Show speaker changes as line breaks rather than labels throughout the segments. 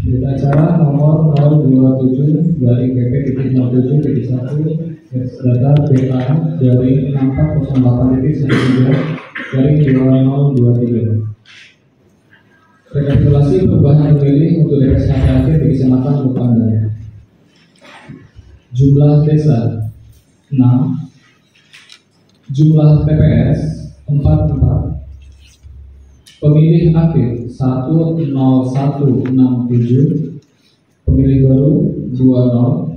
Berita acara nomor 027 dari PP.07.1 data BA dari 6408.13 dari 2023. Rekapitulasi perubahan pemilih untuk DPS HPAT di Kecamatan Lukandara. Jumlah desa 6, jumlah TPS 44, pemilih aktif 10167, pemilih baru 20,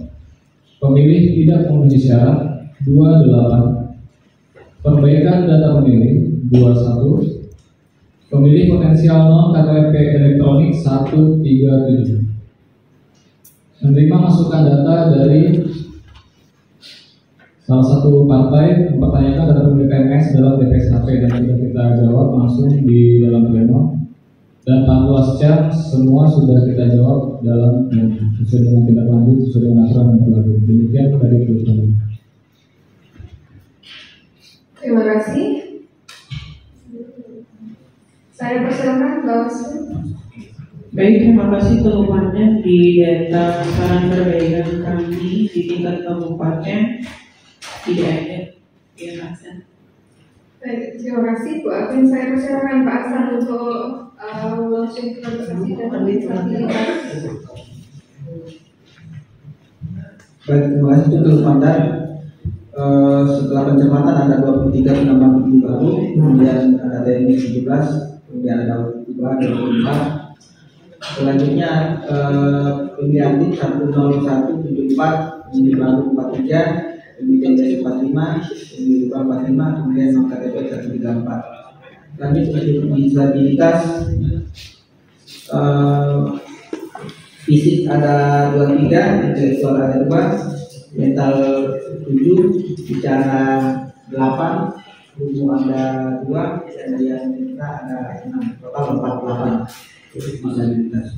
pemilih tidak memenuhi syarat 28, perbaikan data pemilih 21, pemilih potensial non KTP elektronik 137. Menerima masukan data dari salah satu partai mempertanyakan data pemilih TMS dalam DPS HP dan sudah kita jawab langsung di dalam pleno. Dan panwas chat semua sudah kita jawab dalam sesuai dengan tindak lanjut sesuai dengan aturan yang berlaku. Demikian dari kami.
Terima kasih. Saya persilakan Bawaslu.
Baik, terima kasih keluhannya di data saran perbaikan kami di tingkat kabupaten tidak ada. Terima kasih.
Baik, terima kasih Bu Afin. Saya persilakan Pak Hasan untuk langsung presentasi dan disabilitas.
Baik, terima kasih untuk Komandan. Setelah pencermatan ada 23 penambahan pemilih baru, kemudian ada TNI 17, kemudian ada 24. Selanjutnya pemilih aktif 10174, pemilih baru 43, pemilih TNI 45, pemilih 45, kemudian non KTP 134. Lanjut untuk disabilitas, fisik ada 23, intelektual ada 2, mental 7, bicara 8, umum ada 2, dan yang kita ada 6, total 48 untuk disabilitas.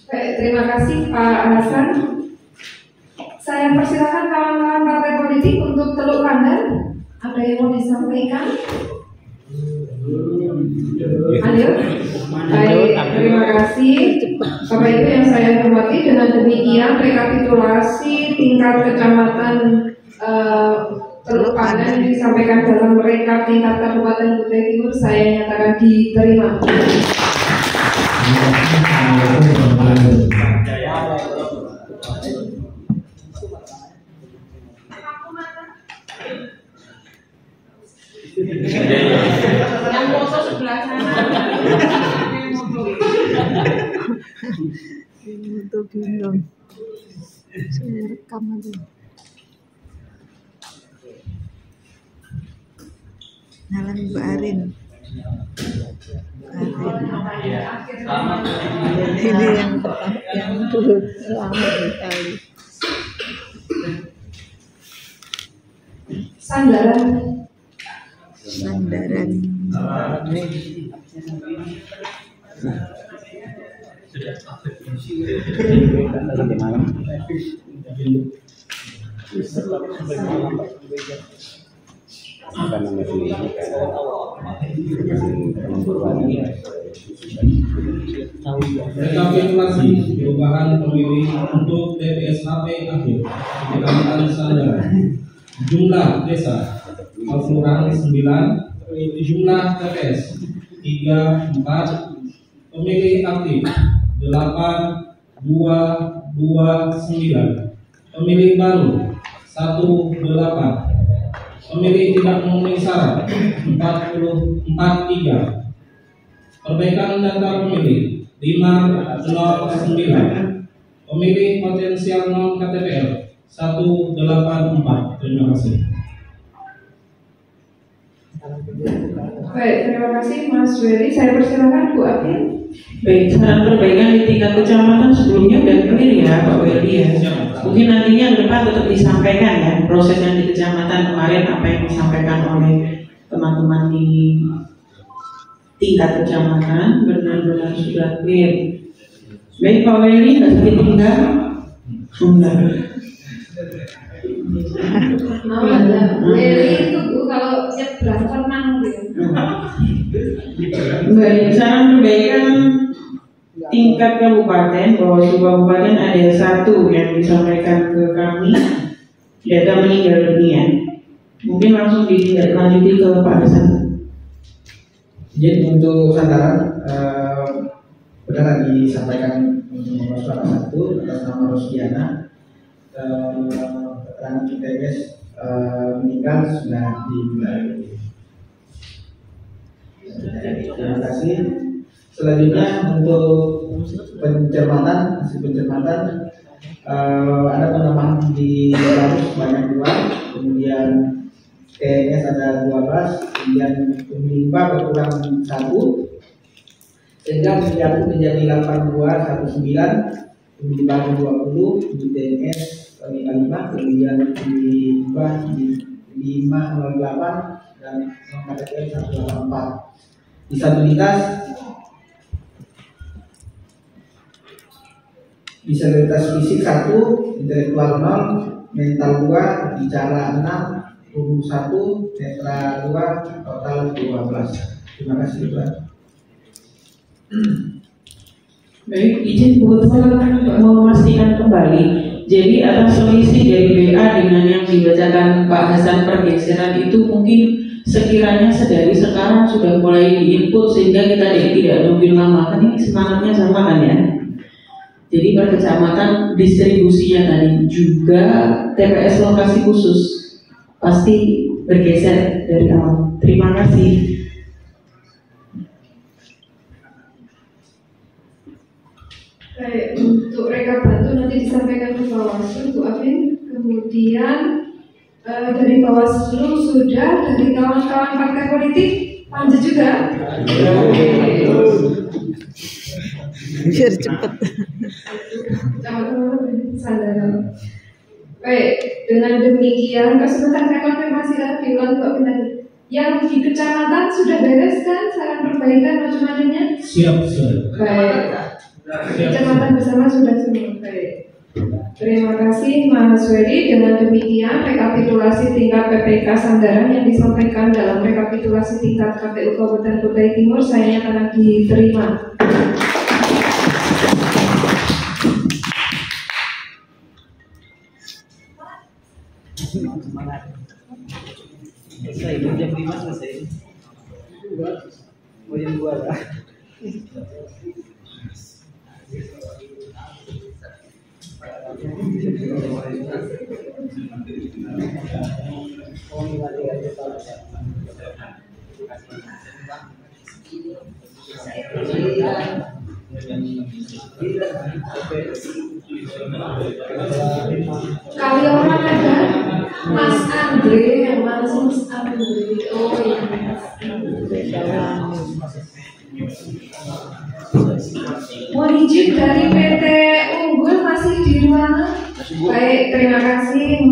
Baik, terima kasih Pak Hasan. Saya persilakan kawan-kawan partai politik untuk teluk pandan. Ada yang mau disampaikan? Ayo. Baik, terima kasih Bapak Ibu yang saya hormati. Dengan demikian rekapitulasi tingkat kecamatan Teluk Pandan yang disampaikan dalam rekap tingkat Kabupaten Kutai Timur saya nyatakan diterima.
Yang foto sebelah sana.
Untuk gendong. Saya rekam aja. Nalan Ibu Arin. Ini yang dulu lama sekali.
Sandaran.
Sampai malam. Karena masih ini kan
rekapitulasi perubahan pemilih untuk DPS HP akhir di Kecamatan Sandaran. Jumlah desa kelurahan 9, jumlah TPS 3, 4, pemilih aktif 8, 2, 9, pemilih baru 18, pemilih tidak memenuhi syarat 43, perbaikan data pemilih 509, pemilih potensial non KTPL 184. Terima kasih.
Baik, terima kasih Mas Weli. Saya persilakan Bu Afin.
Baik, saran perbaikan di tingkat kecamatan sebelumnya udah clear ya Pak Weli ya. Mungkin nantinya ke depan tetap disampaikan ya proses yang di kecamatan kemarin apa yang disampaikan oleh teman-teman di tingkat kecamatan benar-benar sudah clear. Baik Pak Weli, nggak sakit tinggal. Sudah.
Weli itu Bu, kalau
Baik, saran perbaikan tingkat kabupaten. Bawaslu kabupaten ada satu yang disampaikan ke kami, data meninggal dunia. Mungkin langsung ditindaklanjuti ke Pak Hasan.
Jadi untuk sandaran benar disampaikan untuk nomor suara 1 atas nama Rosdiana. Keterangan ITS meninggal sudah dimulai. Terima kasih. Selanjutnya untuk pencermatan, hasil pencermatan ada penambahan di Garut sebanyak 2, kemudian TNS ada 12, kemudian pemimpa berkurang 1, sehingga menjadi 8219, kemudian baru 20, di TNS 5, kemudian pemimpa di 508 dan KTPN 184. Disabilitas fisik 1, intelektual 0, mental 2, bicara 6, tubuh 1, netra 2, total 12. Terima kasih Pak.
Baik, izin kebetulan memastikan kembali. Jadi atas selisih dari BA dengan yang dibacakan Pak Hasan pergeseran itu mungkin sekiranya sedari sekarang sudah mulai diinput sehingga kita tidak nunggu lama. Kan ini semangatnya sama kan ya? Jadi per kecamatan distribusinya tadi juga TPS lokasi khusus pasti bergeser dari awal. Terima kasih.
Baik, untuk rekap bantu nanti disampaikan ke Bawaslu, Bu Afin. Kemudian dari Bawaslu sudah, dari kawan-kawan partai politik lanjut juga.
Biar cepet.
Sandaran. Baik, dengan demikian, sebentar saya konfirmasi lagi diulang Pak Bintang. Yang di kecamatan sudah beres kan saran perbaikan macam-macamnya?
Siap.
Baik. Kecamatan bersama sudah semua. Baik. Terima kasih Mas Wedi. Dengan demikian rekapitulasi tingkat PPK Sandaran yang disampaikan dalam rekapitulasi tingkat KPU Kabupaten Kutai Timur saya nyatakan diterima.
Selesai, jam 5 selesai. Oh jam 2 lah.
Kali orang ada Mas Andre, yang mana sih Mas Andre? Oh iya. Mohon izin dari PT Unggul masih di ruangan. Baik, terima kasih.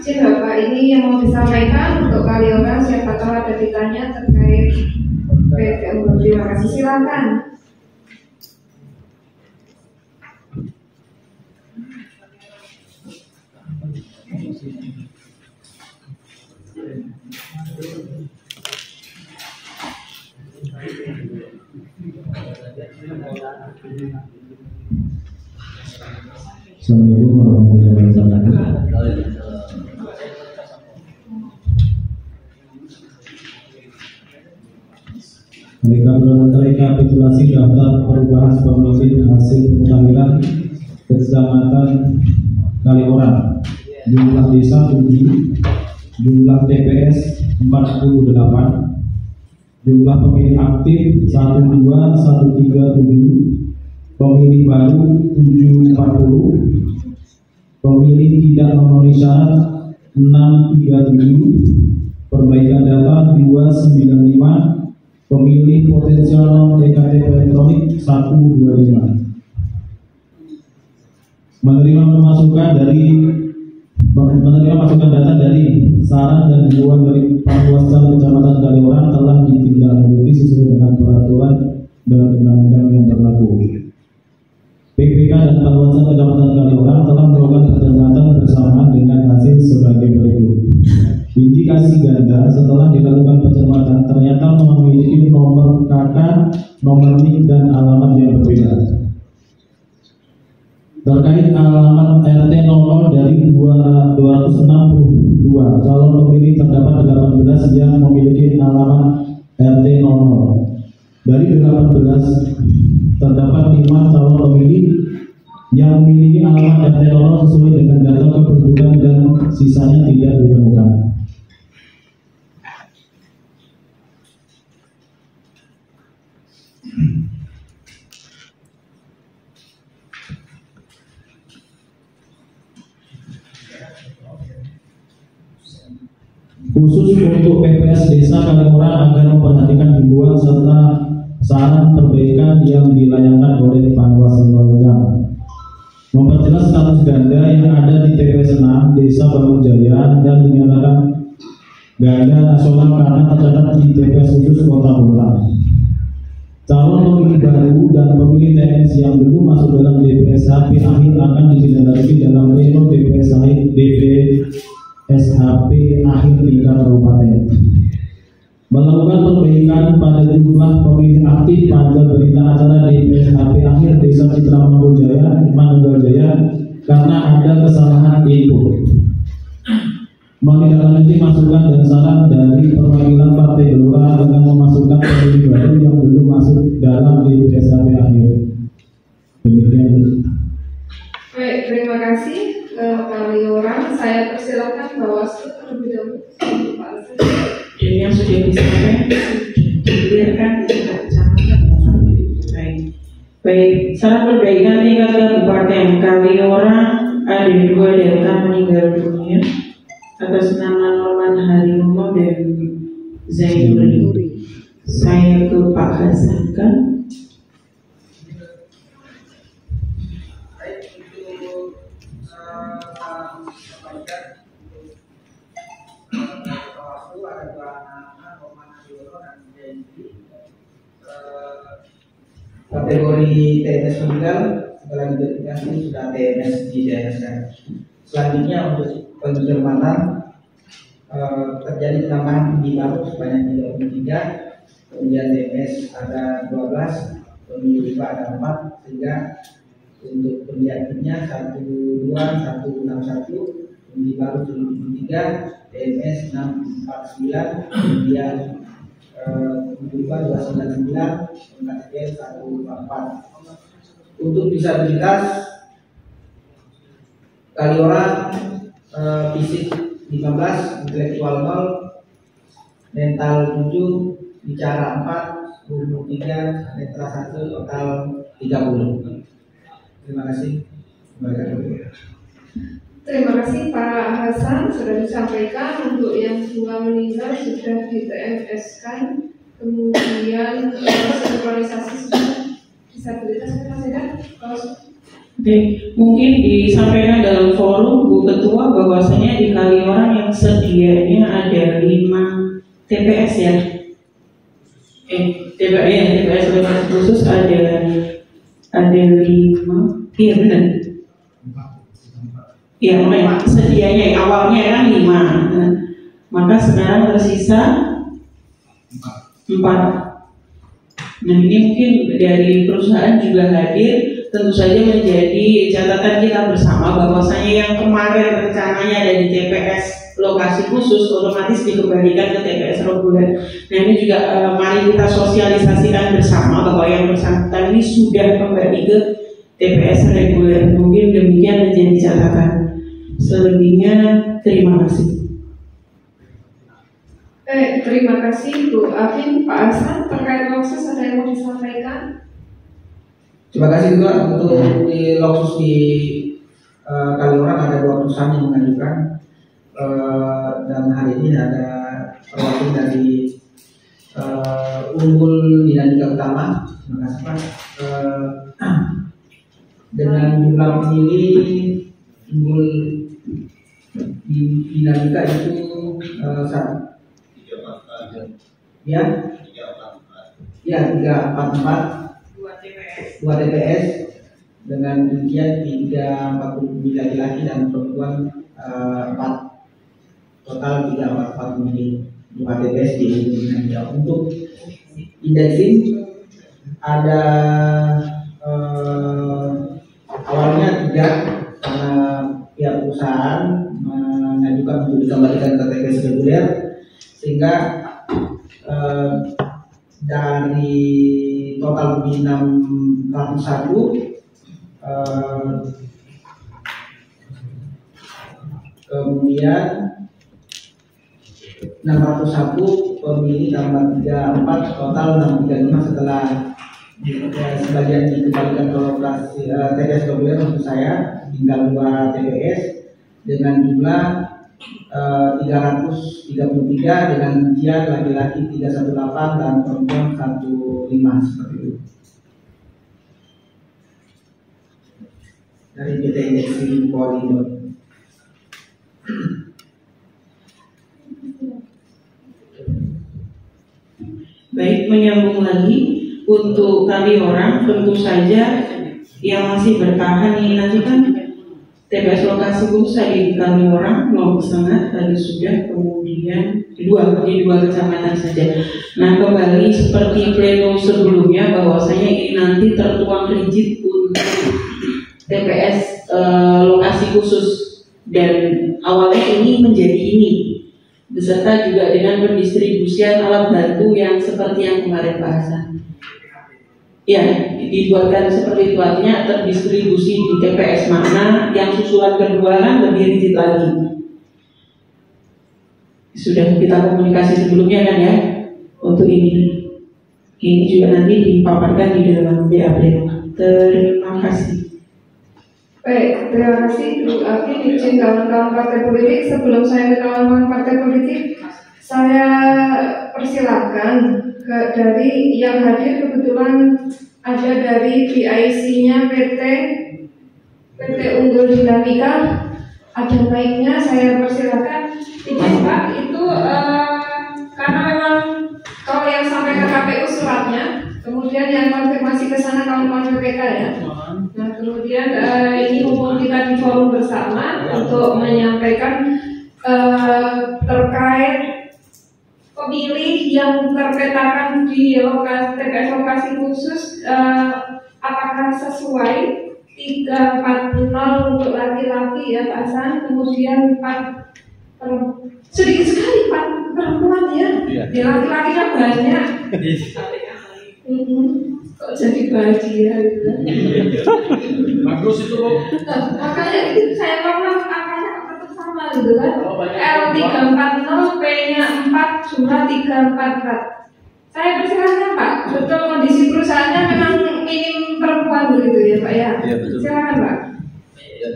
Izin Bapak ini yang mau disampaikan untuk kali orang siapa tahu ada ditanya terkait PT Unggul. Terima kasih, silakan.
Assalamualaikum warahmatullahi wabarakatuh. Rekapitulasi daftar perubahan pemilih hasil pemutahiran Kecamatan Kaliorang. Jumlah desa 7, jumlah TPS 48, jumlah pemilih aktif 12137, pemilih baru 740, pemilih tidak memenuhi syarat 637, perbaikan data 295, pemilih potensial EKTP elektronik 125. Menerima masukan data dari saran dan himbauan dari Panwascam Kecamatan Kaliorang telah ditindaklanjuti sesuai dengan peraturan dan undang-undang yang berlaku. PPK dan Panwascam Kecamatan Kaliorang telah melakukan pencermatan bersamaan dengan hasil sebagai berikut. Indikasi ganda setelah dilakukan pencermatan ternyata memiliki nomor KK
nomor NIK dan alamat yang berbeda. Terkait alamat RT 00 dari 262 calon pemilih terdapat 18 yang memiliki alamat RT 00. Dari 18 terdapat 5 calon pemilih yang memiliki alamat RT 00 sesuai dengan data kependudukan dan sisanya tidak ditemukan. Khusus untuk PPS Desa Kaliurang agar memperhatikan himbauan serta saran perbaikan yang dilayangkan oleh Panwas Lojang. Memperjelas status ganda yang ada di TPS 6 Desa Bangunjaya dan dinyatakan ganda nasional karena tercatat di TPS khusus Kota Bolang. Calon pemilih baru dan pemilih TPS yang belum masuk dalam DPS HP akhir akan ditindaklanjuti dalam pleno DPS SHP akhir tingkat kabupaten. Melakukan perbaikan pada jumlah pemilih aktif pada berita acara DPS HP akhir Desa Citra Manunggala karena ada kesalahan input. Menindaklanjuti masukan dan saran dari perwakilan Partai Gelora dengan memasukkan pemilih baru yang belum masuk dalam DPS HP akhir. Demikian.
Baik, terima kasih Kaliurang. Saya persilakan Bawaslu terlebih dahulu.
Dan yang sudah disampaikan dibiarkan tidak kecamatan. Baik, saran perbaikan tingkat kabupaten Kaliurang ada 2 data meninggal dunia atas nama Norman Haryono dan Zainuri. Saya ke Pak Hasan kan.
Kategori TNS meninggal setelah identifikasi sudah TNS di daerah. Selanjutnya untuk pencermatan terjadi penambahan pemilih baru sebanyak 33, kemudian TNS ada 12, pemilih IPA ada 4, sehingga untuk pemilih aktifnya 12, 161, pemilih baru 73, TNS 649, kemudian IPA 299, KTP 144. Untuk disabilitas Kaliurang fisik 15, intelektual 0, mental 7, bicara 4, umur 3, netra 1, total 30. Terima kasih.
Terima kasih Pak Hasan, sudah disampaikan. Untuk yang 2 meninggal sudah di TNS-kan, kemudian sinkronisasi sudah disabilitas masih kan?
Oke, mungkin disampaikan dalam forum Bu Ketua bahwasanya di Kaliurang yang sedianya ada 5 TPS ya. TPS khusus ada 5. Iya benar. Ya, memang sedianya awalnya kan 5. Maka sekarang tersisa 4. Nah, ini mungkin dari perusahaan juga hadir, tentu saja menjadi catatan kita bersama bahwasanya yang kemarin rencananya ada di TPS lokasi khusus otomatis dikembalikan ke TPS reguler. Nah, ini juga mari kita sosialisasikan bersama bahwa yang bersangkutan ini sudah kembali ke TPS reguler. Mungkin demikian menjadi catatan. Selebihnya terima kasih.
Terima kasih Bu Afin. Pak Hasan, terkait Loksus ada yang mau disampaikan?
Terima kasih juga untuk di Loksus di Kaliurang ada 2 perusahaan yang mengajukan, dan hari ini ada perwakilan dari Unggul Dinamika Utama. Terima kasih Pak. Dengan jumlah pemilih Unggul Dinamika itu 344 2 TPS dengan rincian 340 laki-laki dan perempuan 4, total 344 pemilih 2 TPS di Indonesia. Untuk indeksin ada awalnya 3 karena pihak perusahaan mengajukan untuk dikembalikan ke TPS reguler, sehingga dari total bumi 601 kemudian 601 pemilih tambah 34 total 635 setelah sebagian dikembalikan ke lokasi TPS reguler maksud saya, tinggal 2 TPS dengan jumlah 333 dengan rincian laki-laki 318 dan perempuan 15 seperti itu. Dari PT Indeksi Polindo.
Baik, menyambung lagi untuk kami orang, tentu saja yang masih bertahan ini nanti kan TPS lokasi khusus di kami orang 0,5 tadi sudah, kemudian di dua kecamatan saja. Nah, kembali seperti pleno sebelumnya bahwasanya ini nanti tertuang rigid untuk TPS lokasi khusus, dan awalnya ini menjadi ini beserta juga dengan pendistribusian alat bantu yang seperti yang kemarin bahasan. Ya, dibuatkan seperti itu, artinya terdistribusi di TPS mana yang susulan kedua kan lebih rigid lagi. Sudah kita komunikasi sebelumnya kan ya untuk ini. Ini juga nanti dipaparkan di dalam BAP. Terima kasih.
Baik, terima kasih Bu Afi, izin kawan-kawan partai politik. Sebelum saya ke kawan-kawan partai politik, saya persilakan dari yang hadir kebetulan ada dari PIC-nya PT Unggul Dinamika, ada baiknya saya persilakan. Izin Pak, itu karena memang kalau yang sampai ke KPU suratnya, kemudian yang konfirmasi ke sana kawan-kawan PPK ya. Nah, kemudian ini mumpung kita di forum bersama untuk menyampaikan terkait pemilih yang terpetakan di TPS lokasi khusus, apakah sesuai 340 untuk laki-laki ya Pak Hasan, kemudian 4 sedikit sekali 4 perempuan ya, di laki-laki kan banyak. Kok jadi bahagia gitu.
Bagus itu Bu.
Makanya itu saya pernah angkanya tetap sama gitu kan. L340 P-nya 4 jumlah 344. Saya persilakan Pak, betul kondisi perusahaannya memang minim perempuan begitu ya Pak ya.
Iya betul.
Silakan Pak.
Ya,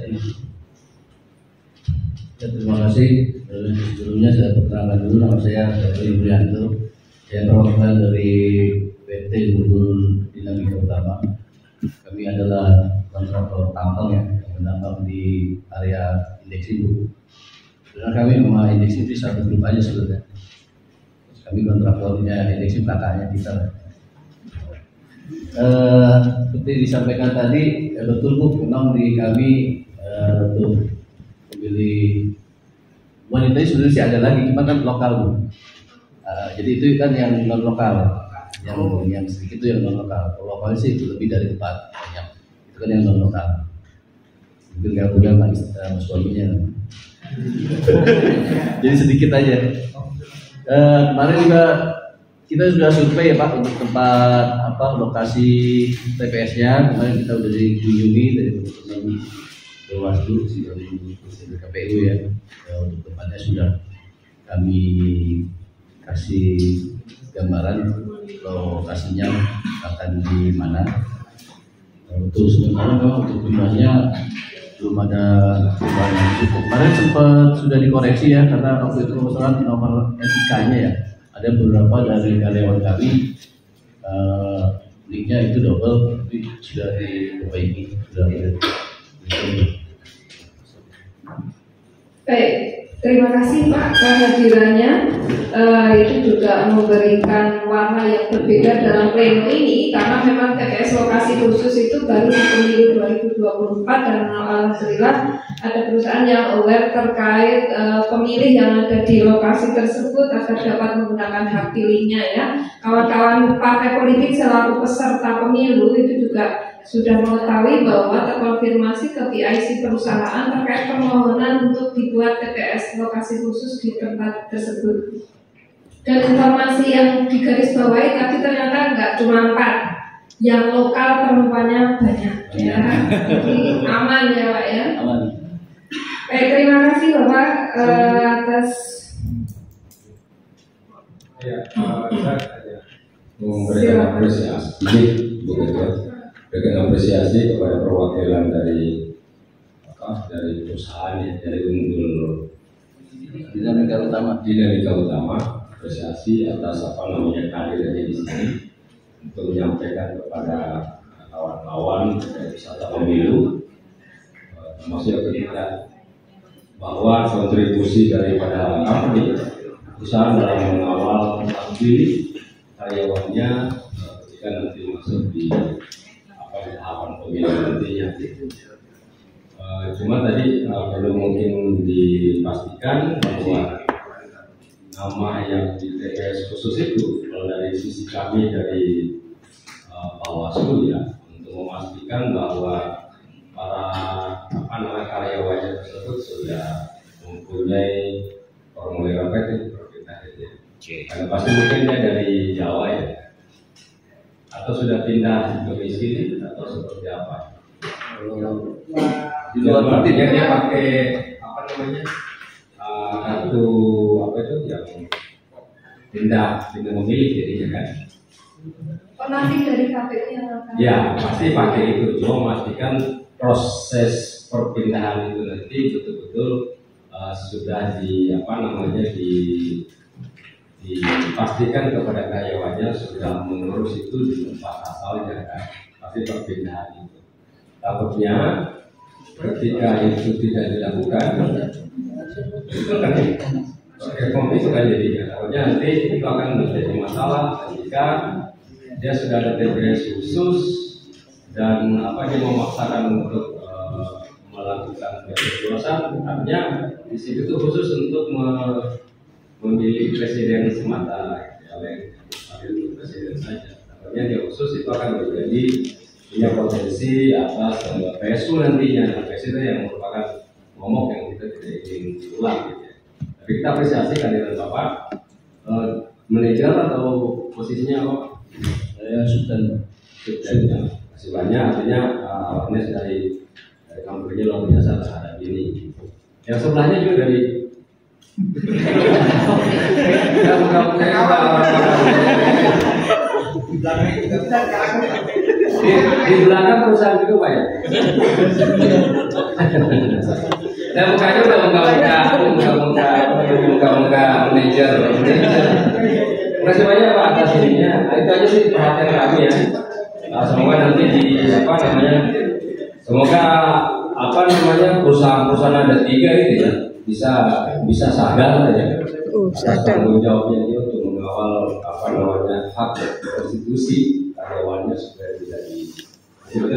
terima kasih. Sebelumnya saya perkenalkan dulu, nama saya Dr. Yulianto. Saya perwakilan dari PT Unggul Dinamika Utama. Kami adalah kontraktor tambang yang menambang di area Indeks Ibu. Sebenarnya kami sama Indeks Ibu satu grup aja sebenarnya. Kami kontraktornya Indeks Ibu, kakaknya kita. Seperti disampaikan tadi, betul Bu, memang di kami untuk memilih wanita sebenarnya sih ada lagi, cuma kan lokal Bu. Jadi itu kan yang non lokal, yang sedikit itu yang non lokal. Kalau lokal sih itu lebih dari 4 banyak. Itu kan yang non lokal. Mungkin nggak punya sama suaminya. Jadi sedikit aja. Kemarin juga kita sudah survei ya Pak untuk tempat lokasi TPS-nya. Kemarin kita sudah dikunjungi dari teman-teman Bawaslu dari KPU ya. Untuk tempatnya sudah kami kasih gambaran lokasinya akan di mana. Untuk sementara memang untuk jumlahnya belum ada perubahan yang cukup. Kemarin sempat sudah dikoreksi ya, karena waktu itu persoalan nomor NIK-nya ya, ada beberapa dari karyawan kami linknya itu double, tapi sudah diperbaiki, sudah
Baik, Terima kasih Pak kehadirannya. Itu juga memberikan warna yang berbeda dalam pleno ini karena memang TPS lokasi khusus itu baru di pemilu 2024 dan alhamdulillah ada perusahaan yang aware terkait pemilih yang ada di lokasi tersebut agar dapat menggunakan hak pilihnya ya. Kawan-kawan partai politik selaku peserta pemilu itu juga sudah mengetahui bahwa terkonfirmasi ke PIC perusahaan terkait permohonan untuk dibuat TPS lokasi khusus di tempat tersebut. Dan informasi yang digarisbawahi tadi ternyata nggak cuma 4, yang lokal perempuannya banyak ya. Jadi aman ya Pak ya.
Aman.
Baik, terima kasih Bapak atas
memberikan apresiasi kepada perwakilan dari perusahaan ya, dari Unggul
Dinamika
Utama, apresiasi atas kehadirannya di sini untuk menyampaikan kepada kawan-kawan peserta pemilu, termasuk kita bahwa kontribusi daripada kami perusahaan dalam mengawal pilih karyawannya ketika nanti masuk di tahapan pemilu nantinya. Cuma tadi perlu mungkin dipastikan bahwa nama yang di TPS khusus itu kalau dari sisi kami dari Bawaslu ya, untuk memastikan bahwa para karyawannya tersebut sudah mempunyai formulir PT karena pasti mungkin dia dari Jawa ya, atau sudah pindah domisili atau seperti apa? Di luar berarti dia pakai kartu itu yang pindah memilih jadinya kan?
nanti dari KPU yang akan.
Ya pasti pakai itu, cuma memastikan proses perpindahan itu nanti betul-betul sudah dipastikan kepada karyawannya sudah mengurus itu di tempat asalnya kan, pasti perpindahan itu. Takutnya ketika itu tidak dilakukan, itu kan reform itu kan jadinya. Takutnya nanti itu akan menjadi masalah ketika dia sudah ada TPS khusus dan dia memaksakan untuk melakukan pencoblosan, artinya di situ itu khusus untuk memilih presiden semata, oleh presiden saja. Takutnya dia khusus itu akan menjadi punya potensi atas PSU nantinya, PSU yang merupakan momok yang kita tidak ingin diulang gitu ya. Tapi kita apresiasi kehadiran Bapak. Manajer atau posisinya apa?
Saya Sultan.
Masih banyak, artinya awareness dari kampanye luar biasa terhadap ini. Yang sebelahnya juga dari di belakang perusahaan juga Pak ya. Dan mukanya udah muka manajer. Terima kasih banyak Pak atas ininya. Itu aja sih perhatian kami ya. Semoga nanti semoga perusahaan ada 3 itu ya bisa sadar ya. Atas tanggung jawabnya dia untuk mengawal hak konstitusi karyawannya supaya tidak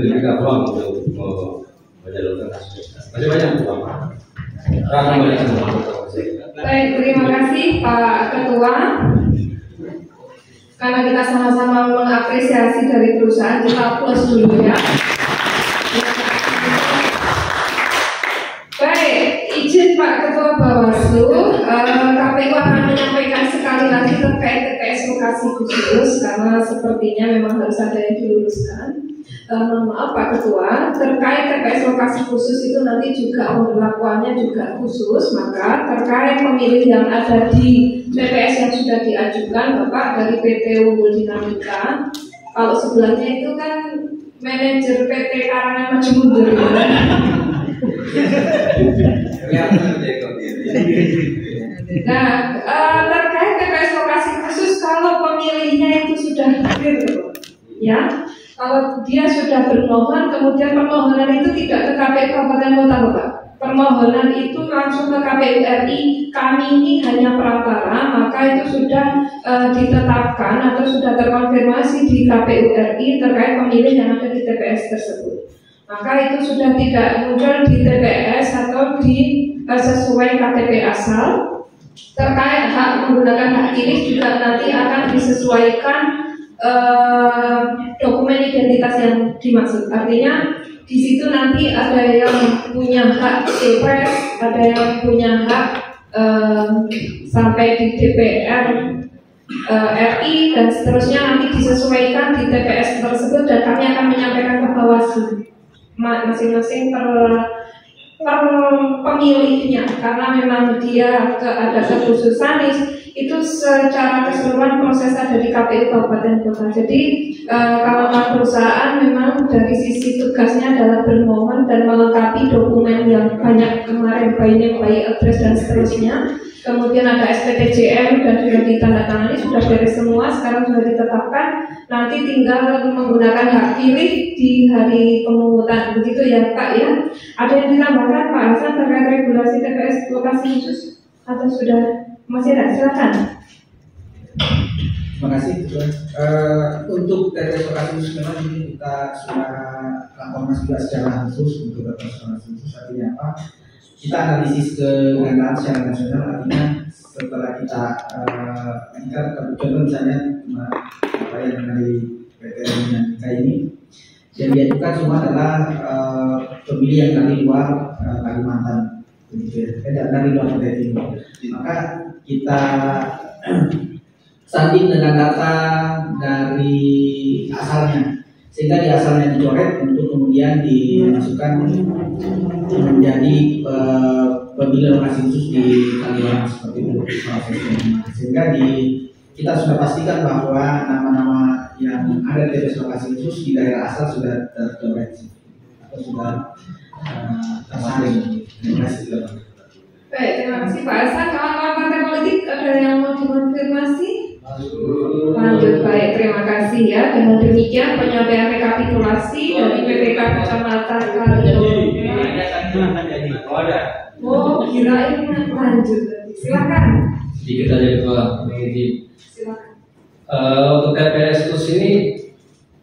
diberikan ruang untuk menyalurkan kasus. Terima kasih banyak Bapak.
Baik, terima kasih Pak Ketua. Karena kita sama-sama mengapresiasi dari perusahaan, kita plus dulu ya. Baik, izin Pak Ketua Bawaslu, KPU akan menyampaikan sekali lagi terkait TPS lokasi khusus karena sepertinya memang harus ada yang diluruskan. Mohon maaf Pak Ketua, terkait TPS lokasi khusus itu nanti juga pemberlakuannya juga khusus, maka terkait pemilih yang ada di TPS yang sudah diajukan Bapak dari PT Unggul Dinamika, kalau sebelahnya itu kan manajer PT Karangan Maju Mundur. Nah, terkait TPS lokasi khusus, kalau pemilihnya itu sudah hadir, ya, kalau dia sudah bermohon, kemudian permohonan itu tidak ke KPU Kabupaten Kota, Bapak, permohonan itu langsung ke KPU RI, kami ini hanya perantara, maka itu sudah ditetapkan atau sudah terkonfirmasi di KPU RI terkait pemilih yang ada di TPS tersebut. Maka itu sudah tidak muncul di TPS atau di sesuai KTP asal. Terkait hak menggunakan hak pilih juga nanti akan disesuaikan dokumen identitas yang dimaksud. Artinya di situ nanti ada yang punya hak pilpres, ada yang punya hak sampai di DPR RI dan seterusnya, nanti disesuaikan di TPS tersebut dan kami akan menyampaikan ke Bawaslu masing-masing per pemilihnya, karena memang dia ada kekhususan itu secara keseluruhan proses ada di KPU Kabupaten Kota. Jadi kawan-kawan perusahaan memang dari sisi tugasnya adalah bermohon dan melengkapi dokumen yang banyak kemarin, by name, by address dan seterusnya. Kemudian ada SPTJM dan sudah ditandatangani, sudah beres semua, sekarang sudah ditetapkan. Nanti tinggal menggunakan hak pilih di hari pemungutan, begitu ya Pak ya. Ada yang ditambahkan Pak Hasan terkait regulasi TPS lokasi khusus atau sudah masih ada? Silakan.
Terima kasih. Untuk TPS lokasi khusus memang ini kita sudah laporkan juga secara khusus untuk TPS lokasi khusus. Artinya apa? Kita analisis kegandaan secara nasional, artinya setelah kita contoh misalnya apa yang dari PTN ini yang diajukan semua adalah pemilih yang dari luar Kalimantan, dari luar Jawa Timur. Maka kita sanding dengan data dari asalnya, sehingga di asalnya dicoret untuk kemudian dimasukkan menjadi pemilih lokasi khusus di Kalimantan seperti itu prosesnya. Sehingga kita sudah pastikan bahwa nama-nama yang ada di TPS lokasi khusus di daerah asal sudah tercoret atau sudah tersaring. Terima kasih.
Baik, terima kasih Pak Hasan. Kawan-kawan partai politik ada yang mau dikonfirmasi? Lanjut, baik, terima kasih ya. Dengan demikian penyampaian rekapitulasi dari PPK Kecamatan Oh, kirain lanjut. Silakan.
Sedikit aja Ketua.
Silakan.
Untuk TPS khusus ini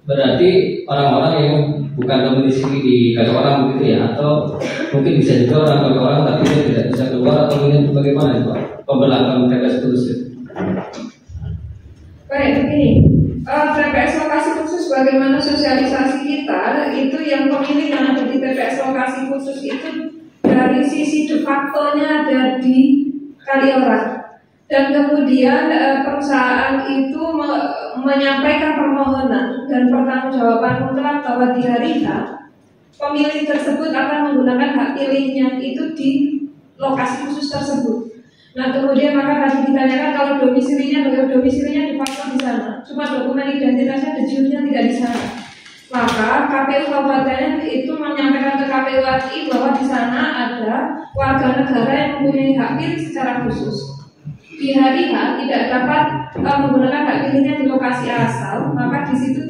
berarti orang-orang yang bukan domisili di Kaliorang begitu ya, atau mungkin bisa juga orang Kaliorang tapi dia tidak bisa keluar, atau ini bagaimana Pak pemberlakuan TPS khusus itu?
Baik, begini, TPS lokasi khusus bagaimana sosialisasi kita itu yang pemilih yang ada di TPS lokasi khusus itu dari sisi de facto-nya ada di Kaliorang, dan kemudian perusahaan itu menyampaikan permohonan dan pertanggungjawaban mutlak bahwa di hari H pemilih tersebut akan menggunakan hak pilihnya itu di lokasi khusus tersebut. Nah kemudian maka tadi ditanyakan kalau domisilinya di faktor di sana, cuma dokumen identitasnya de jure tidak di sana. Maka KPU Kabupaten itu menyampaikan ke KPU RI bahwa di sana ada warga negara yang mempunyai hak pilih secara khusus. Di hari H tidak dapat menggunakan hak pilihnya di lokasi asal, maka di situ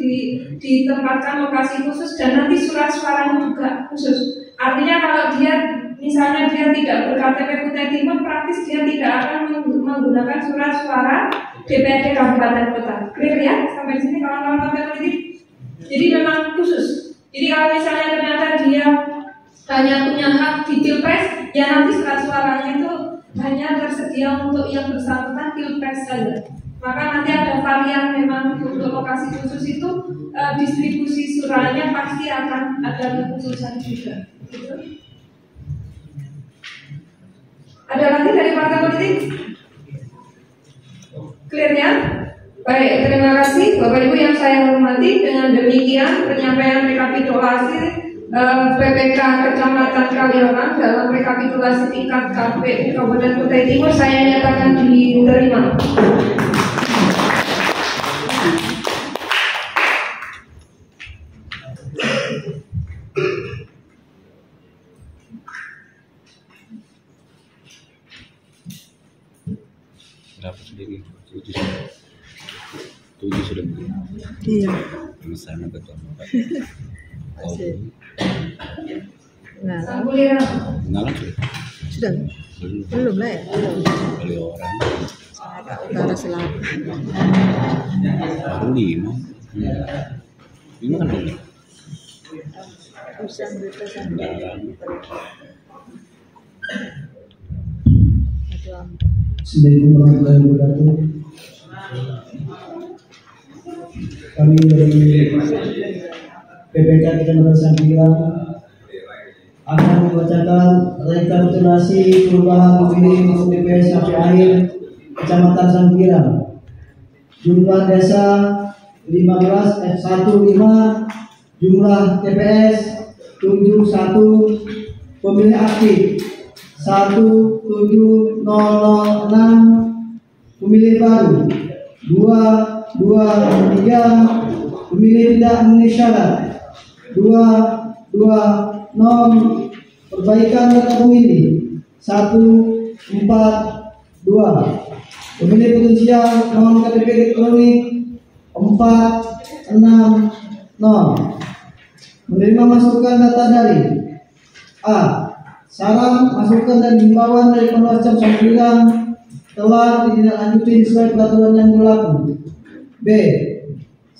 ditempatkan lokasi khusus dan nanti surat suaranya juga khusus. Artinya kalau dia misalnya dia tidak berKTP Kutai Timur, praktis dia tidak akan menggunakan surat suara DPRD Kabupaten Kota. Clear ya? Sampai sini kawan-kawan partai politik. Jadi memang khusus. Jadi kalau misalnya ternyata dia hanya punya hak di Pilpres, ya nanti surat suaranya itu hanya tersedia untuk yang bersangkutan Pilpres saja. Maka nanti ada varian memang untuk lokasi khusus itu distribusi suratnya pasti akan ada kekhususan juga. Gitu. Ada lagi dari partai politik? Clear ya? Baik, terima kasih Bapak Ibu yang saya hormati. Dengan demikian penyampaian rekapitulasi PPK Kecamatan Kaliorang dalam rekapitulasi tingkat KPU Kabupaten Kutai Timur saya nyatakan diterima.
Berapa sendiri? 7 sudah.
Iya.
Misalnya betul.
Nah,
Sangkulirang.
sudah belum lah ya.
Kali orang
Agak utara selatan.
baru 5 kan boleh.
Usang berita sampai.
Assalamualaikum warahmatullahi wabarakatuh. Kami dari PPK Kecamatan Sangkuriang akan membacakan rekapitulasi perubahan pemilih untuk TPS sampai akhir Kecamatan Sangkuriang. Jumlah desa 15, jumlah TPS 71, pemilih aktif 1706, pemilih baru 223, pemilih tidak memenuhi syarat 220, perbaikan data pemilih 142, pemilih potensial non KTP elektronik 460, menerima masukan data dari A. Saran, masukan dan himbauan dari Panwascam Sangkuriang telah ditindaklanjuti sesuai peraturan yang berlaku. B.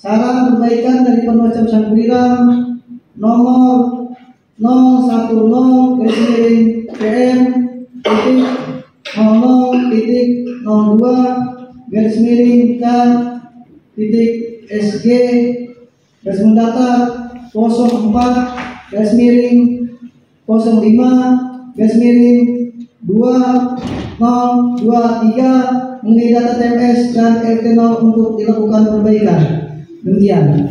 Saran perbaikan dari Panwascam Sangkuriang nomor 00.010.0.2/0 mengenai data TPS dan RT0 untuk dilakukan perbaikan. Demikian.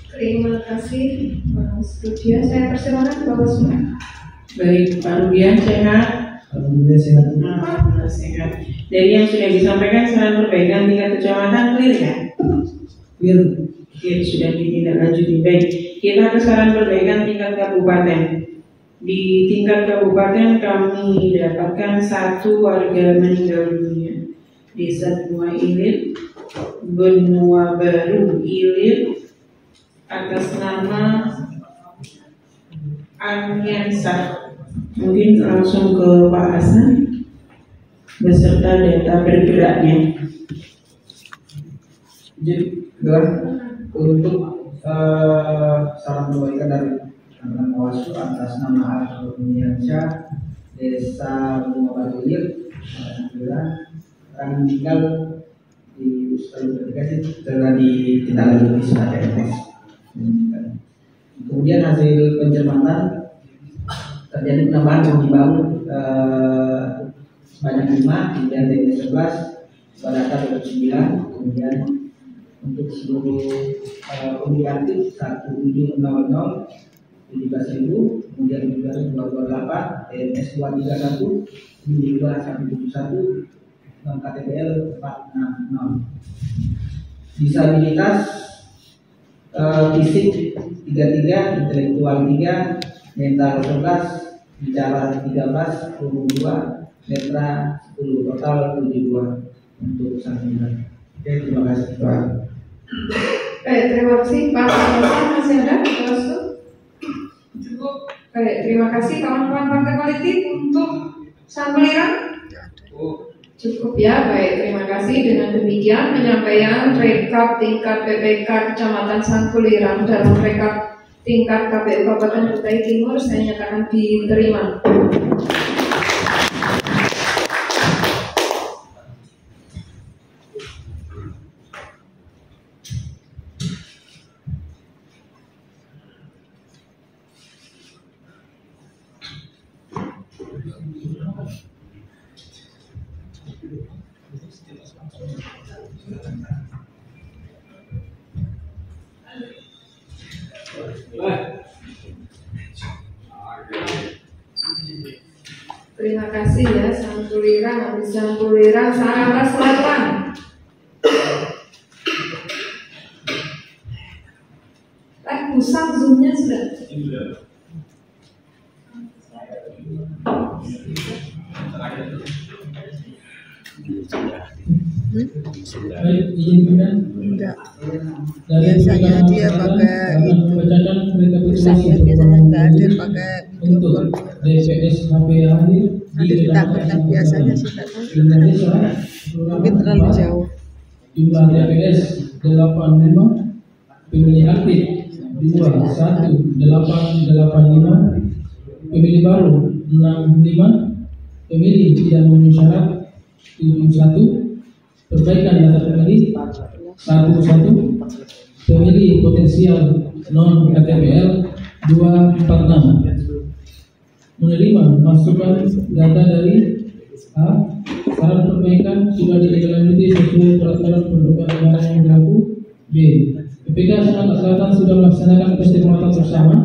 Terima kasih Mas Rudian. Saya persilakan Bapak Semua.
Baik, Pak Rudian sehat.
Alhamdulillah sehat.
Alhamdulillah sehat. Dari yang sudah disampaikan saran perbaikan tingkat kecamatan clear ya?
Clear.
Clear, sudah ditindaklanjuti. Baik, kita ke saran perbaikan tingkat kabupaten. Di tingkat kabupaten kami dapatkan 1 warga meninggal dunia. Desa Benua Ilir, Benua Baru Ilir, atas nama Anyansah. Mungkin langsung ke Pak Hasan beserta data bergeraknya.
Jadi untuk saran perbaikan dari Bawaslu atas nama Ardiansyah, Desa Benua Baru Ilir, akan meninggal di Sulawesi telah ditindaklanjuti sebagai TPS. Kemudian hasil pencermatan terjadi penambahan bumi baru sebanyak 5, kemudian TPS 11 pada data 29, kemudian untuk seluruh pemilih aktif 1700 17.000, kemudian juga 228, TPS 231, juga 171, non KTPL 460. Disabilitas fisik 33, intelektual 3, mental 11, bicara 13, umum 2, netra 10, total 72 untuk Sangkuriang. Oke, terima kasih Pak.
Baik, terima kasih Pak Hasan. Masih ada Bawaslu? Cukup. Baik, terima kasih kawan-kawan partai politik untuk Sangkuriang. Cukup ya, baik, terima kasih. Dengan demikian penyampaian rekap tingkat PPK Kecamatan Sangkuriang dalam rekap tingkat KPU Kabupaten Kutai Timur saya nyatakan diterima. Terima kasih ya Sangkuriang, habis Sangkuriang Sangatta Selatan. Pusat zoomnya sudah.
Baik, izin pimpinan.
Enggak.
Dari
Biasanya
pimpinan
dia
angkatan
pakai
akan membacakan rekapitulasi
Saya biasanya enggak ada pakai
untuk DPS HP hadir
nanti ditakutkan biasanya sih enggak tahu.
Indonesia.
Mungkin terlalu jauh.
Jumlah TPS 85, pemilih aktif 21885, pemilih baru 65, pemilih tidak memenuhi syarat 71, perbaikan data pemilih 11, pemilih potensial non KTPL 246, menerima masukan data dari A. Saran perbaikan sudah ditindaklanjuti sesuai peraturan peruntukan anggaran yang berlaku. B. PPK Sangatta Selatan sudah melaksanakan tes kecamatan bersama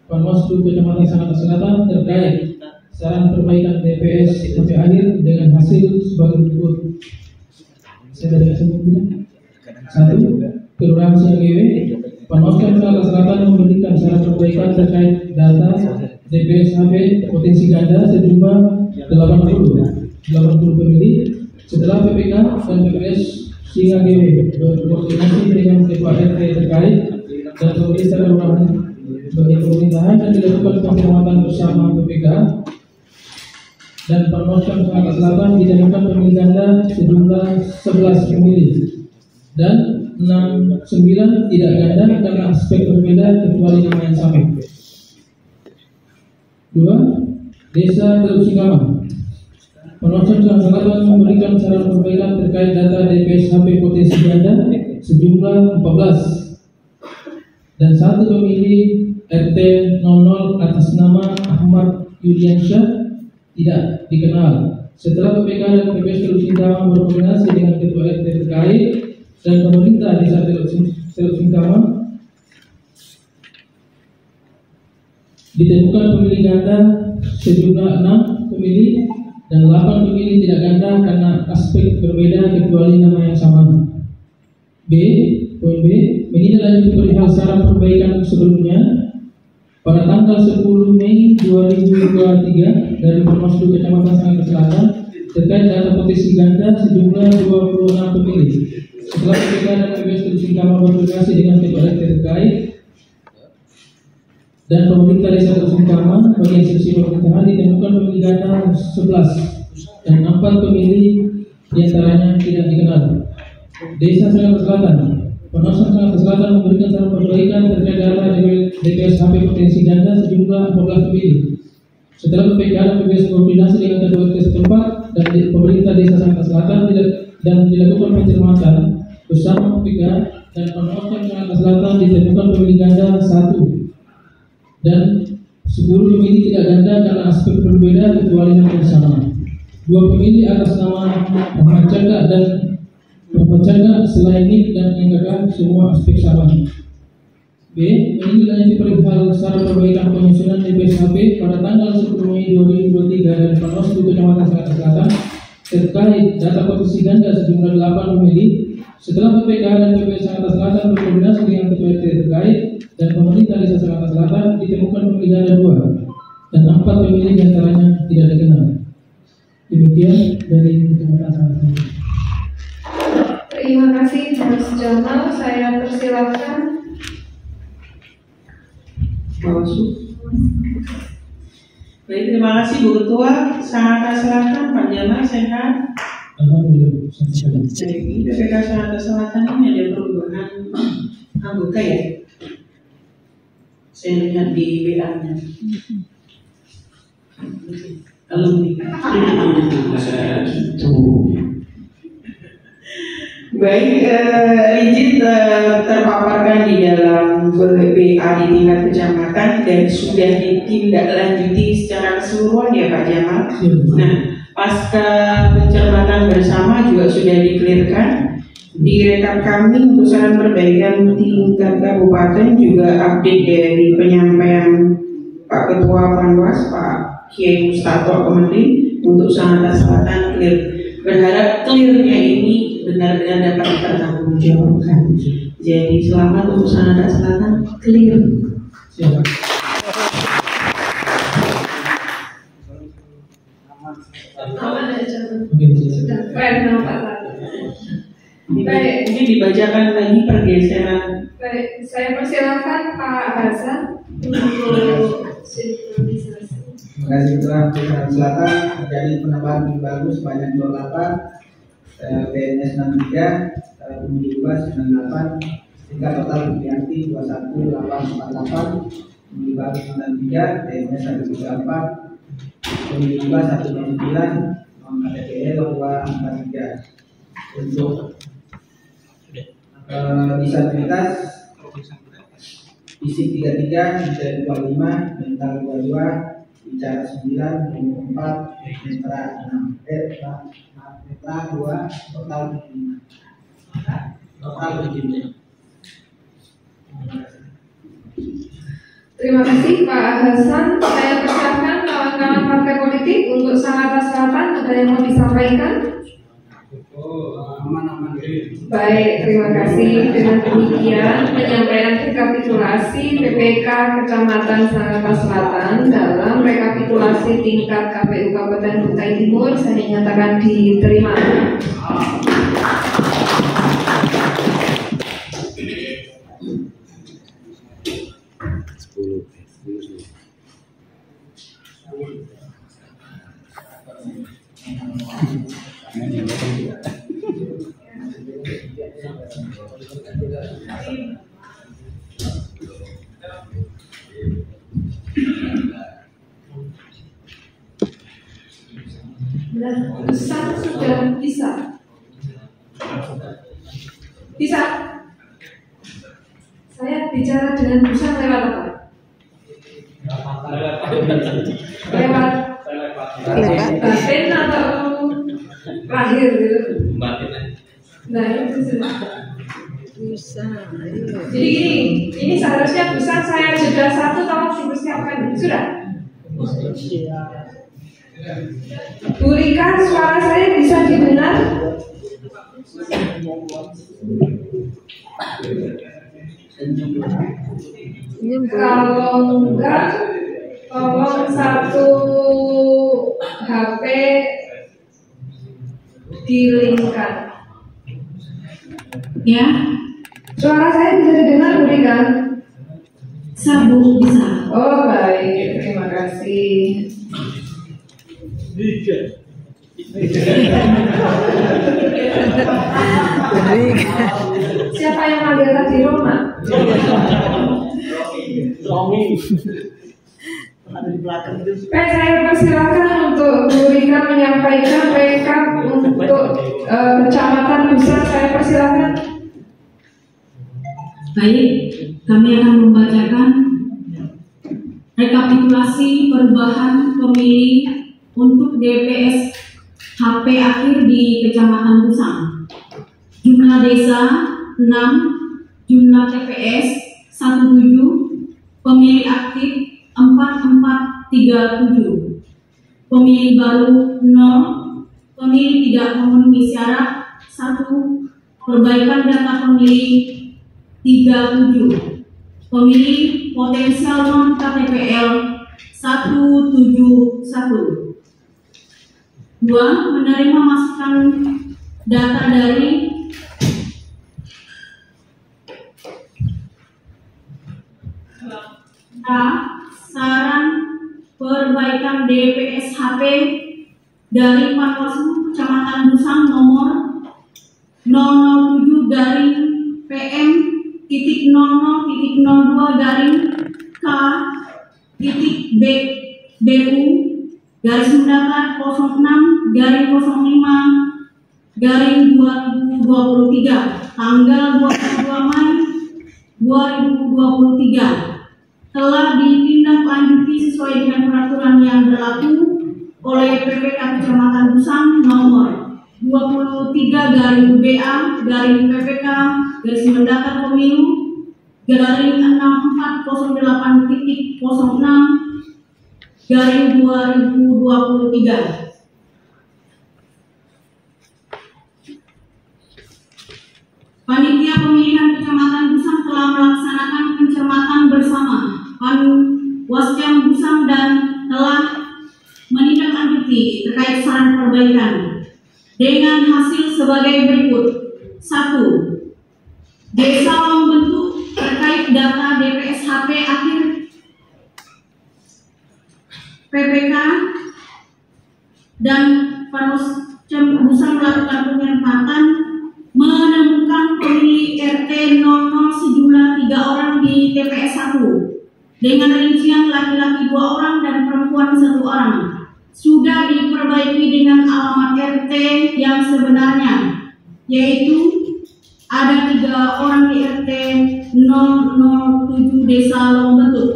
Panwaslu Kecamatan Sangatta Selatan terkait saran perbaikan TPS sampai akhir dengan hasil sebagai berikut. Saya dari sebelumnya. 1. Kelurahan Siagewe, Panwaslu Sangatta Selatan memberikan saran perbaikan terkait data TPS HP potensi ganda sejumlah 80 pemilih. Setelah PPK dan PPS Siagewe berkoordinasi dengan ketua RT terkait dan pemerintah kelurahan bagi pemerintahan dan dilakukan pencermatan bersama PPK dan Panwaslu Sangatta Selatan ditemukan pemilih ganda sejumlah 11 pemilih dan 9 tidak ganda karena aspek berbeda kecuali nama yang sama. 2. Desa Teluk Singkaman, Panwaslu Sangatta Selatan memberikan saran perbaikan terkait data DPS HP potensi ganda sejumlah 14 dan 1 pemilih RT 00 atas nama Ahmad Yuliansyah tidak dikenal. Setelah PPK dan PPS Teluk Singkaman berkoordinasi dengan ketua RT terkait dan pemerintah desa Teluk Singkaman, ditemukan pemilih ganda sejumlah 6 pemilih dan 8 pemilih tidak ganda karena aspek berbeda kecuali nama yang sama. Poin B, menindaklanjuti perihal saran perbaikan sebelumnya pada tanggal 10 Mei 2023 dari Panwaslu Kecamatan Sangatta Selatan terkait data potensi ganda sejumlah 26 pemilih. Setelah PPK dan PPS Teluk Singkaman berkoordinasi dengan ketua RT terkait dan pemerintah desa Teluk Singkaman bagi instruksi pemerintahan ditemukan pemilih ganda 11 dan 4 pemilih diantaranya tidak dikenal. Desa Sangatta Selatan, Panwaslu Sangatta Selatan memberikan saran perbaikan terkait data DPS HP potensi ganda sejumlah 14 pemilih. Setelah PPK dan PPS berkoordinasi dengan ketua RT setempat dan pemerintah desa Sangatta Selatan dan dilakukan pencermatan bersama PPK dan Panwaslu Sangatta Selatan ditemukan pemilih ganda 1 dan 10 pemilih tidak ganda karena aspek berbeda kecuali nama yang sama. 2 pemilih atas nama Muhammad Chandra dan Muhammad Chandra selain NIK dan NKK semua aspek sama. B. Menindaklanjuti perihal saran perbaikan penyusunan DPS HP pada tanggal 10 Mei 2023 dari Panwaslu Kecamatan Sangatta Selatan terkait data potensi ganda sejumlah 8 pemilih. Setelah PPK dan PPS Sangatta Selatan berkoordinasi dengan ketua RT terkait dan pemerintah desa Sangatta Selatan ditemukan pemilih ganda 2 dan 4 pemilih diantaranya tidak dikenal. Demikian dari Kecamatan Sangatta Selatan.
Terima kasih Mas Jamal. Saya persilakan.
Baik, terima kasih Bu Ketua Sangatta Selatan, Pak Jamal, sehat.
Alhamdulillah.
Jadi PPK Sangatta Selatan ini ada perubahan anggota ya. Saya lihat di WA-nya. Alumni. Baik, izin terpaparkan di dalam WA di tingkat kecamatan dan sudah ditindaklanjuti secara keseluruhan ya Pak Jamal. Nah, pasca pencermatan bersama juga sudah dikelirkan. Di rekap kami untuk saran perbaikan tingkat kabupaten juga update dari penyampaian Pak Ketua Panwas Pak Kiai Mustafa kemarin untuk Sangatta Selatan clear. Berharap clearnya ini benar-benar dapat dipertanggungjawabkan. Jadi selamat untuk Sangatta Selatan clear.
Siap.
Aman aja.
Oke,
Sudah keren nampak. Baik.
Mungkin dibacakan lagi pergeseran.
Baik, saya persilakan Pak Hasan untuk sinkronisasi.
Terima kasih telah Kalimantan Selatan terjadi penambahan tim baru sebanyak 28 PNS 63 pemilih 98 sehingga total pemilih aktif 21848 pemilih baru 93 PNS 134 pemilih 109 non KTPL 243 untuk disabilitas fisik 33, detail 25, mental 22, bicara 9, umur 4, netra 6, netra 2, total 5. Total 5.
Terima kasih Pak Hasan. Saya persilakan kawan-kawan partai politik untuk Sangatta Selatan, ada yang mau disampaikan? Baik, terima kasih. Dengan demikian penyampaian rekapitulasi PPK Kecamatan Sangatta Selatan dalam rekapitulasi tingkat KPU Kabupaten Kutai Timur saya nyatakan diterima. Besar sudah bisa. Bisa. Saya bicara dengan Busan lewat apa? Lewat batin atau lahir gitu? Nah itu sudah.
Bisa.
Jadi ini seharusnya Busan saya jeda 1 tahun dipersiapkan. Sudah? Bu Rika, suara saya bisa didengar? Kalau enggak, tolong satu HP dilingkan.
Ya,
suara saya bisa didengar, Bu Rika?
Sabu bisa.
Oh baik, terima kasih. Siapa yang manggil tadi Roma? Saya persilakan untuk Bu Rika menyampaikan rekap untuk Kecamatan Busan. Saya persilakan.
Baik, kami akan membacakan rekapitulasi perubahan pemilih untuk DPS HP akhir di Kecamatan Busang. Jumlah desa 6, jumlah TPS 17, pemilih aktif 4437, pemilih baru 0, pemilih tidak memenuhi syarat 1, perbaikan data pemilih 37, pemilih potensial non KTPL 171. 2. Menerima masukan data dari saran perbaikan DPS HP dari Panwaslu Kecamatan Busang nomor 007 garing PM titik 00.02 garing K titik BU garis mendatar 06 garing 05 garing 2023 tanggal 22 Mei 2023 telah ditindaklanjuti sesuai dengan peraturan yang berlaku oleh PPK Kecamatan Busang nomor 23 garing UBA garing PPK garis mendatar pemilu garing 6408.06 garing 2023. Panitia pemilihan Kecamatan Busang telah melaksanakan pencermatan bersama Panwascam Busang dan telah menindaklanjuti terkait saran perbaikan dengan hasil sebagai berikut. 1. Desa membentuk terkait data DPSHP akhir PPK dan Panwascam Busa melakukan penyempatan menemukan pemilih RT 00 sejumlah 3 orang di TPS 1 dengan rincian laki-laki 2 orang dan perempuan 1 orang. Sudah diperbaiki dengan alamat RT yang sebenarnya, yaitu ada 3 orang di RT 007 Desa Lombentuk.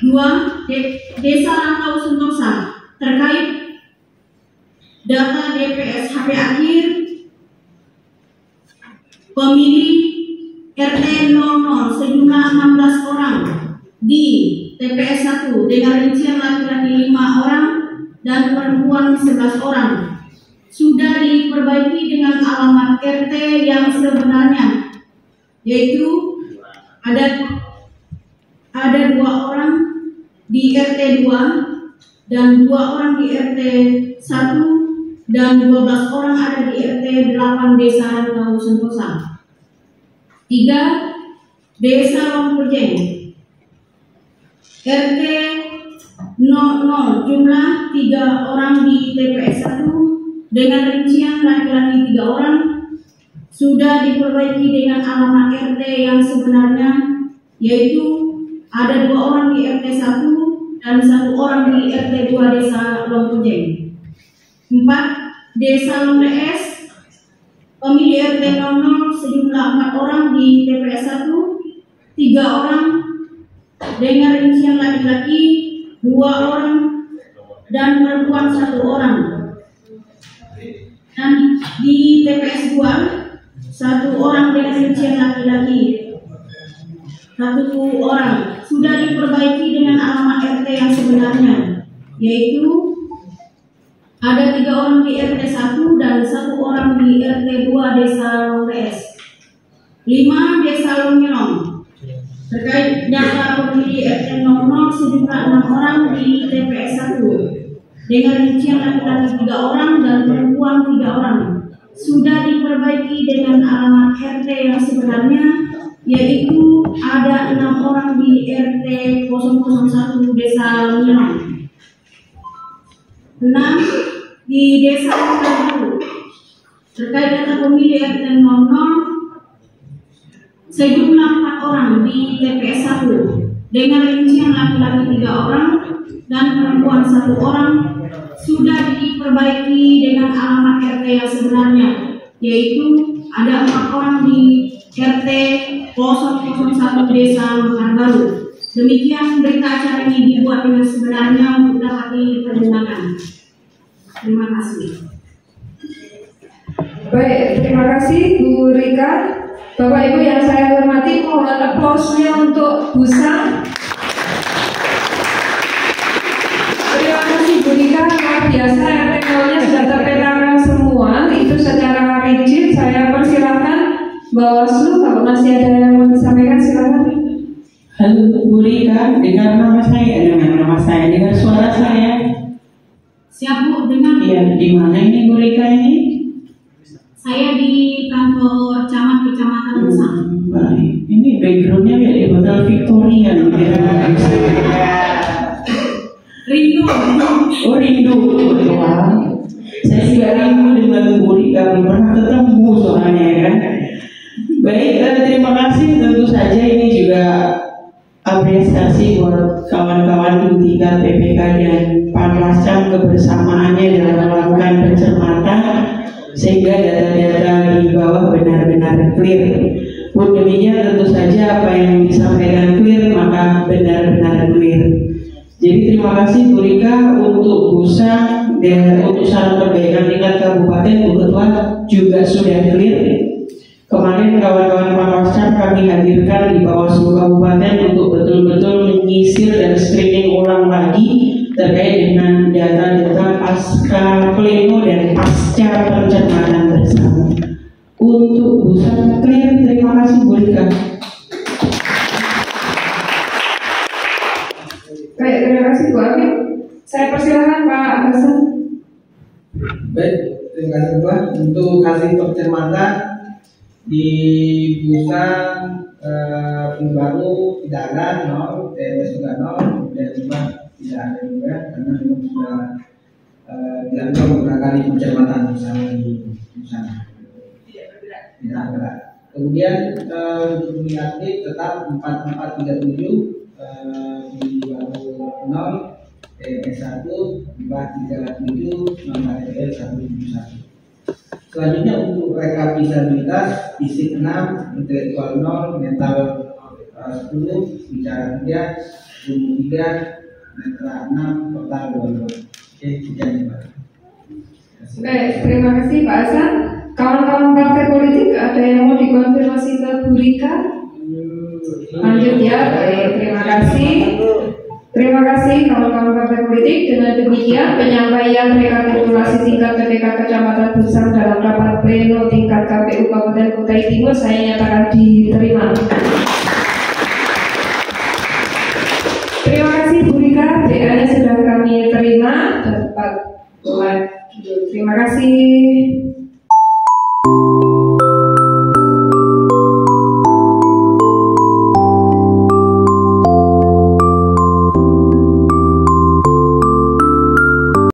2. Desa Rantau Sentosa terkait data DPSHP akhir pemilih RT 00 sejumlah 16 orang di TPS 1 dengan rincian laki-laki 5 orang dan perempuan 11 orang. Sudah diperbaiki dengan alamat RT yang sebenarnya, yaitu ada 2 orang di RT 2 dan 2 orang di RT 1 dan 12 orang ada di RT 8 Desa Rantau Sentosa. 3. Desa Longpejeng RT 00 jumlah 3 orang di TPS 1 dengan rincian laki-laki 3 orang. Sudah diperbaiki dengan alamat RT yang sebenarnya, yaitu ada 2 orang di RT 1 dan 1 orang di RT 2 Desa Longpejeng. 4. Desa Longdes pemilih RT 00 sejumlah 4 orang di TPS 1, 3 orang dengan rincian laki-laki 2 orang dan perempuan 1 orang. Dan di TPS 2 1 orang dengan rincian laki-laki 1 orang. Sudah diperbaiki dengan alamat RT yang sebenarnya, yaitu ada 3 orang di RT 1 dan 1 orang di RT 2 Desa Longdes. 5. Desa Longnyelong terkait data pemilih RT 00 sejumlah 6 orang di TPS 1 dengan rincian laki-laki 3 orang dan perempuan 3 orang. Sudah diperbaiki dengan alamat RT yang sebenarnya, yaitu ada 6 orang di RT 001 Desa Longnyelong. 6. Di Desa Longnyelong terkait data pemilih RT 00 sejumlah 4 orang di TPS 1 dengan rincian laki-laki 3 orang dan perempuan 1 orang. Sudah diperbaiki dengan alamat RT yang sebenarnya, yaitu ada 4 orang di RT 001 Desa Mekarbaru. Demikian berita acara ini dibuat dengan sebenarnya untuk dapat dipergunakan. Terima kasih.
Baik, terima kasih Bu Rika. Bapak Ibu yang saya hormati, mohon aplausnya untuk Busa. Terima kasih Bu Rika, luar biasa. RT-nya sudah terpetakan semua, itu secara rigid. Saya persilahkan Bawaslu, kalau masih ada yang mau disampaikan silakan.
Halo Bu Rika, dengar nama saya, dengar suara saya.
Siap Bu, dengar?
Iya, di mana ini Bu Rika ini?
Saya di kantor camat Kecamatan Busa.
Baik, ini backgroundnya ya di Hotel Victoria.
Rindu.
Oh rindu. Wah, saya juga rindu dengan Bu Rika, belum pernah ketemu soalnya ya kan. Baik, terima kasih. Tentu saja ini juga apresiasi buat kawan-kawan di tingkat PPK dan Panwascam kebersamaannya dalam melakukan pencermatan sehingga data-data di bawah benar-benar clear. Pun demikian tentu saja apa yang disampaikan clear maka benar-benar clear. Jadi terima kasih Bu Rika untuk Busa dan untuk saran perbaikan tingkat kabupaten Bu Ketua juga sudah clear. Kemarin kawan-kawan Panwascam kami hadirkan di Bawaslu Kabupaten untuk betul-betul menyisir dan screening ulang lagi terkait dengan data-data pasca pleno dan pasca pencermatan bersama. Untuk Busa clear, terima kasih Bu Rika.
Baik, terima kasih Bu Amin. Saya persilahkan Pak Hasan.
Baik, terima kasih Pak. Untuk hasil pencermatan Di Busan baru tidak ada 0, TPS juga 0, dan juga tidak ada juga karena memang sudah dilakukan beberapa kali pencermatan bersama di Busan. Tidak berat. Kemudian untuk negatif tetap 4437 di baru 0, TPS 1, 437, non TPS 171. Selanjutnya untuk rekapitulasi fisik 6, intelektual 0, mental 10, bicara 3, umum 3, netra 6, total 22. Oke, sekian Pak.
Baik, terima kasih Pak Hasan. Kawan-kawan partai politik ada yang mau dikonfirmasi ke Bu Rika? Lanjut ya, baik, terima kasih. Terima kasih kawan-kawan partai politik. Dengan demikian penyampaian rekapitulasi tingkat PPK Kecamatan Busan dalam rapat pleno tingkat KPU Kabupaten Kutai Timur saya nyatakan diterima. Terima kasih Bu Rika, DA-nya sudah kami terima dan tepat. Terima kasih.